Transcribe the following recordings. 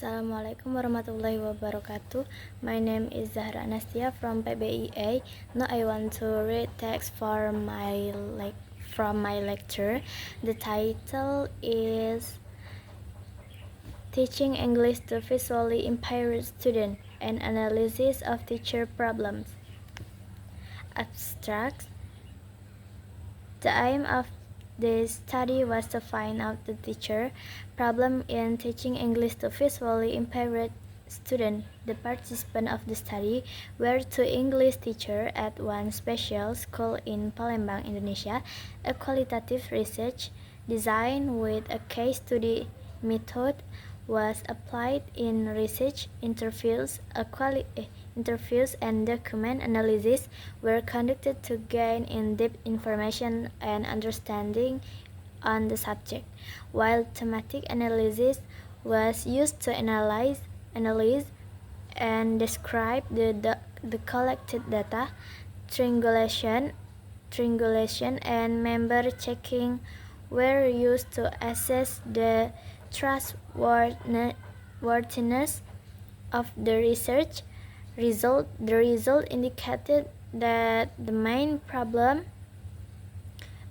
Assalamualaikum warahmatullahi wabarakatuh. My name is Zahra Anastia from PBIA. Now I want to read text from my lecture. The title is Teaching English to Visually Impaired Students: An Analysis of Teacher Problems. Abstract. The aim of this study was to find out the teacher problem in teaching English to visually impaired students. The participants of the study were two English teachers at one special school in Palembang, Indonesia. A qualitative research design with a case study method was applied in research interviews. Interviews and document analysis were conducted to gain in-depth information and understanding on the subject, while thematic analysis was used to analyze and describe the collected data. Triangulation and member checking were used to assess the trustworthiness of the research result. The result indicated that the main problem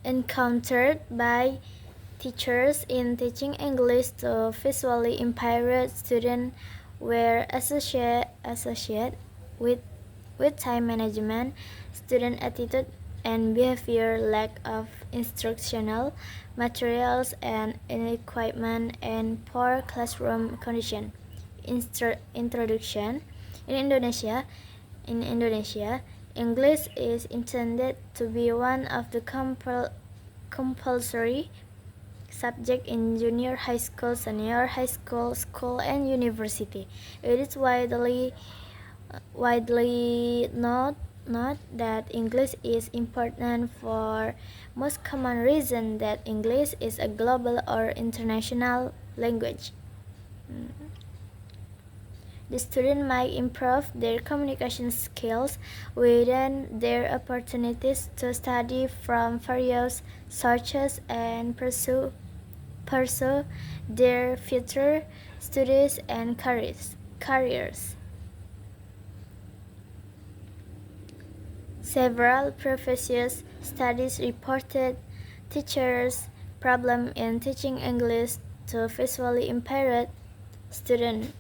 encountered by teachers in teaching English to visually impaired students were associated with time management, student attitude and behavior, lack of instructional materials and equipment, and poor classroom condition. Introduction. In Indonesia, English is intended to be one of the compulsory subjects in junior high school, senior high school, and university. It is widely known that English is important for most common reason that English is a global or international language. The student might improve their communication skills within their opportunities to study from various sources and pursue their future studies and careers. Several previous studies reported teachers' problem in teaching English to visually impaired student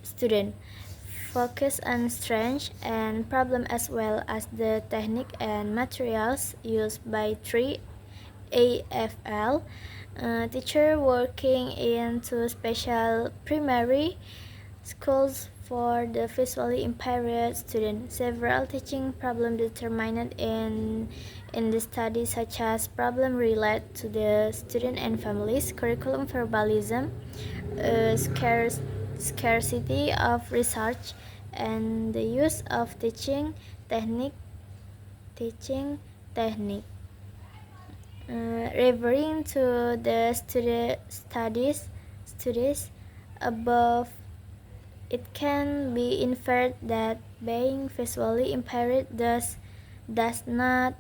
focus on strengths and problem as well as the technique and materials used by 3AFL teachers working in two special primary schools for the visually impaired students. Several teaching problems determined in the study, such as problems related to the student and families, curriculum verbalism, scarcity of research, and the use of teaching technique. Referring to the studies above, it can be inferred that being visually impaired doesn't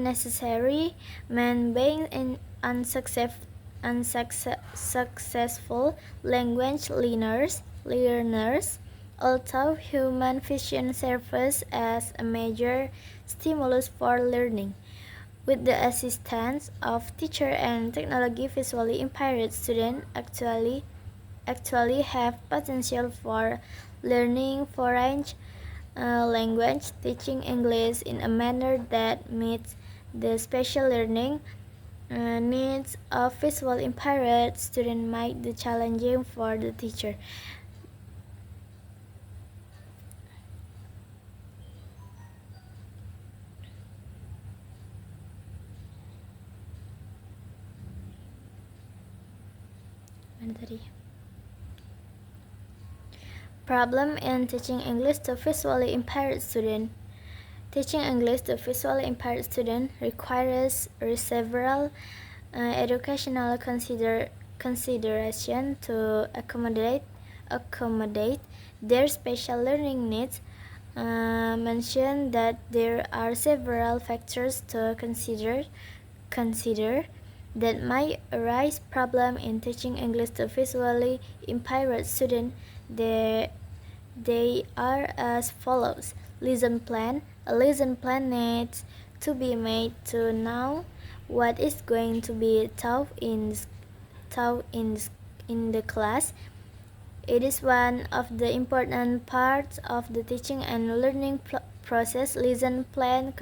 necessarily mean being unsuccessful language learners, although human vision serves as a major stimulus for learning. With the assistance of teacher and technology, visually impaired students actually have potential for learning foreign language. Teaching English in a manner that meets the special learning needs of visually impaired students might be challenging for the teacher. Problem in teaching English to visually impaired students. Teaching English to visually impaired students requires several educational consideration to accommodate their special learning needs. Mention that there are several factors to consider. that might arise problem in teaching English to visually impaired students. They are as follows. Lesson plan. A lesson plan needs to be made to know what is going to be taught in the class. It is one of the important parts of the teaching and learning process. Lesson plan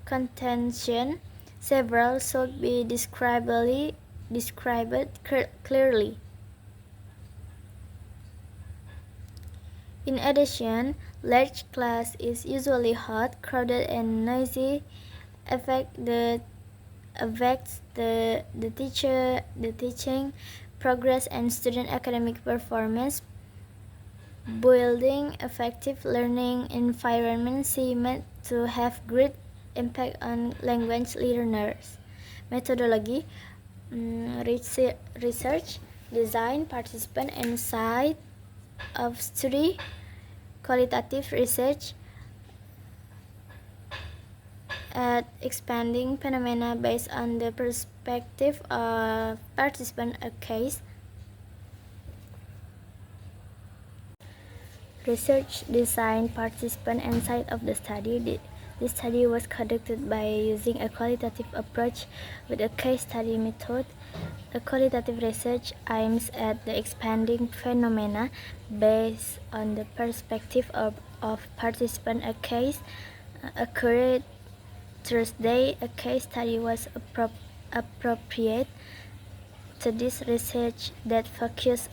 contention. Several should be described clearly. In addition, large class is usually hot, crowded, and noisy, affects the teaching progress and student academic performance. Building effective learning environments seem to have great impact on language learners. Methodology, research, design, participant, and site of study. Qualitative research at expanding phenomena based on the perspective of participant, a case. Research, design, participant, and site of the study. This study was conducted by using a qualitative approach with a case study method. A qualitative research aims at the expanding phenomena based on the perspective of participant. A case occurred Thursday. A case study was appropriate to this research that focus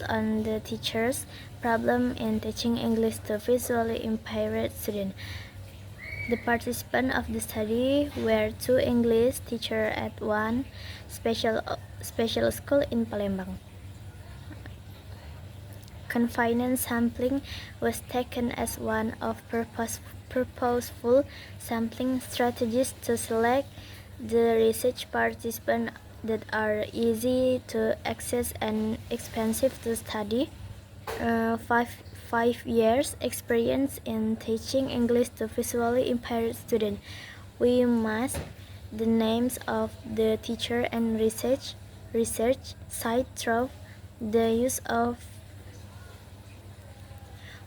on the teacher's problem in teaching English to visually impaired students. The participants of the study were two English teachers at one special school in Palembang. Confined sampling was taken as one of purposeful sampling strategies to select the research participants that are easy to access and expensive to study. 5 years experience in teaching English to visually impaired students. We must the names of the teacher and research site through the use of.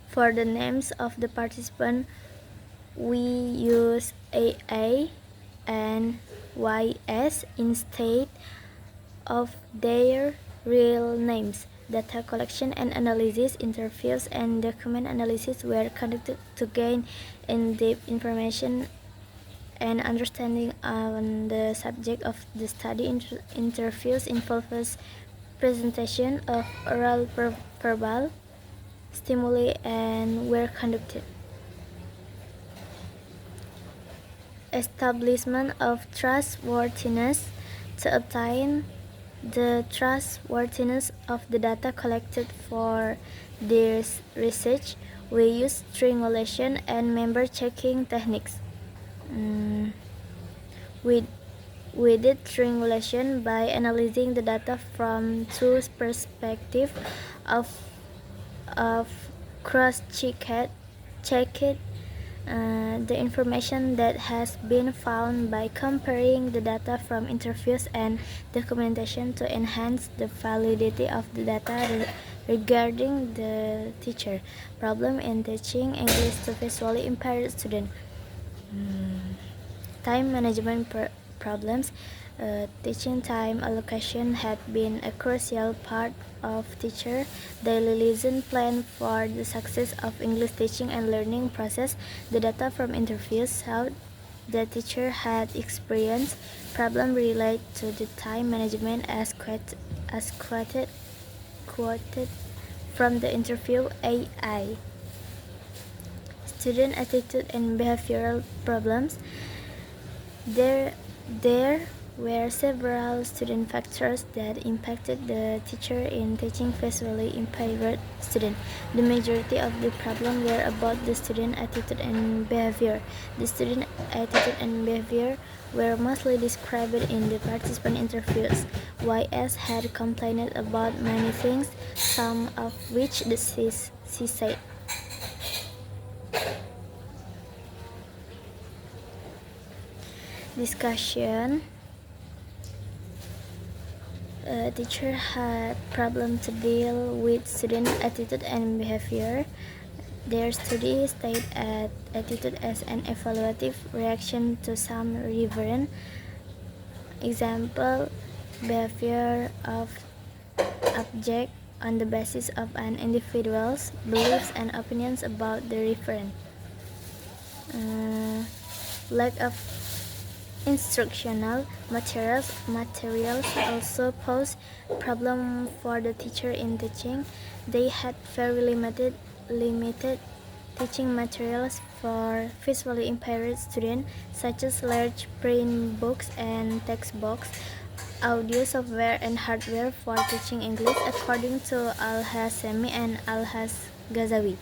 For the names of the participants, we use AA and YS instead of their real names. Data collection and analysis, interviews, and document analysis were conducted to gain in-depth information and understanding on the subject of the study. Interviews involves presentation of oral verbal stimuli and were conducted. Establishment of trustworthiness. To obtain the trustworthiness of the data collected for this research, we use triangulation and member checking techniques. We did triangulation by analyzing the data from two perspectives of cross-checked the information that has been found by comparing the data from interviews and documentation to enhance the validity of the data regarding the teacher problem in teaching English to visually impaired students. Time management problems. Teaching time allocation had been a crucial part of teacher daily lesson plan for the success of English teaching and learning process. The data from interviews showed the teacher had experienced problem related to the time management as quoted from the interview AI. Student attitude and behavioral problems. There were several student factors that impacted the teacher in teaching visually impaired students. The majority of the problems were about the student attitude and behavior. The student attitude and behavior were mostly described in the participant interviews. YS had complained about many things, some of which she said. discussion, teacher had problem to deal with student attitude and behavior. Their study stated at attitude as an evaluative reaction to some referent. Example, behavior of object on the basis of an individual's beliefs and opinions about the referent. Lack of instructional materials also pose problem for the teacher in teaching. They had very limited teaching materials for visually impaired students, such as large print books and textbooks, audio software and hardware for teaching English, according to Al-Hasemi and Al-Ghazawi.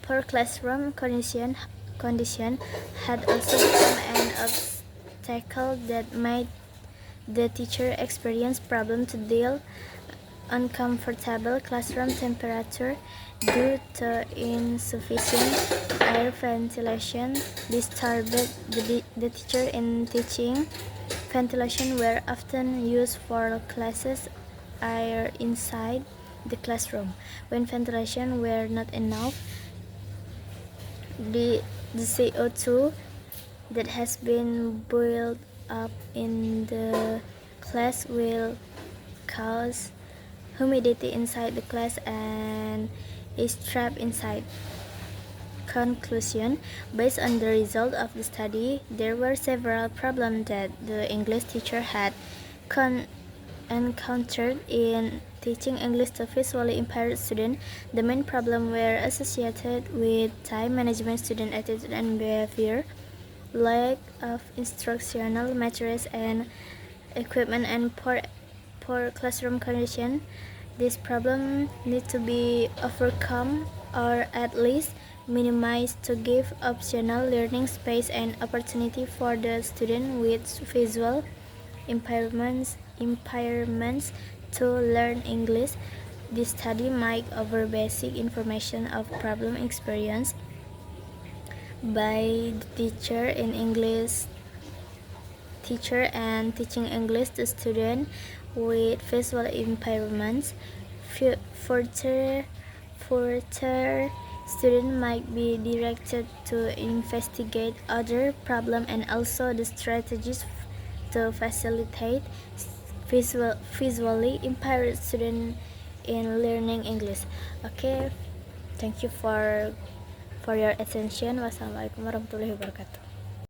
Poor classroom condition had also become an obstacle that made the teacher experience problem to deal uncomfortable classroom temperature due to insufficient air ventilation disturbed the teacher in teaching. Ventilation were often used for classes air inside the classroom. When ventilation were not enough, the CO2 that has been built up in the class will cause humidity inside the class and is trapped inside. Conclusion: based on the result of the study, there were several problems that the English teacher had encountered in teaching English to visually impaired students. The main problems were associated with time management, student attitude and behavior, lack of instructional materials and equipment, and poor classroom conditions. These problems need to be overcome or at least minimized to give optional learning space and opportunity for the student with visual impairments to learn English. This study might cover basic information of problem experienced by the teacher and teaching English to students with visual impairments. Further, students might be directed to investigate other problems and also the strategies to facilitate visually impaired students in learning English. Okay, thank you for your attention. Wassalamualaikum warahmatullahi wabarakatuh.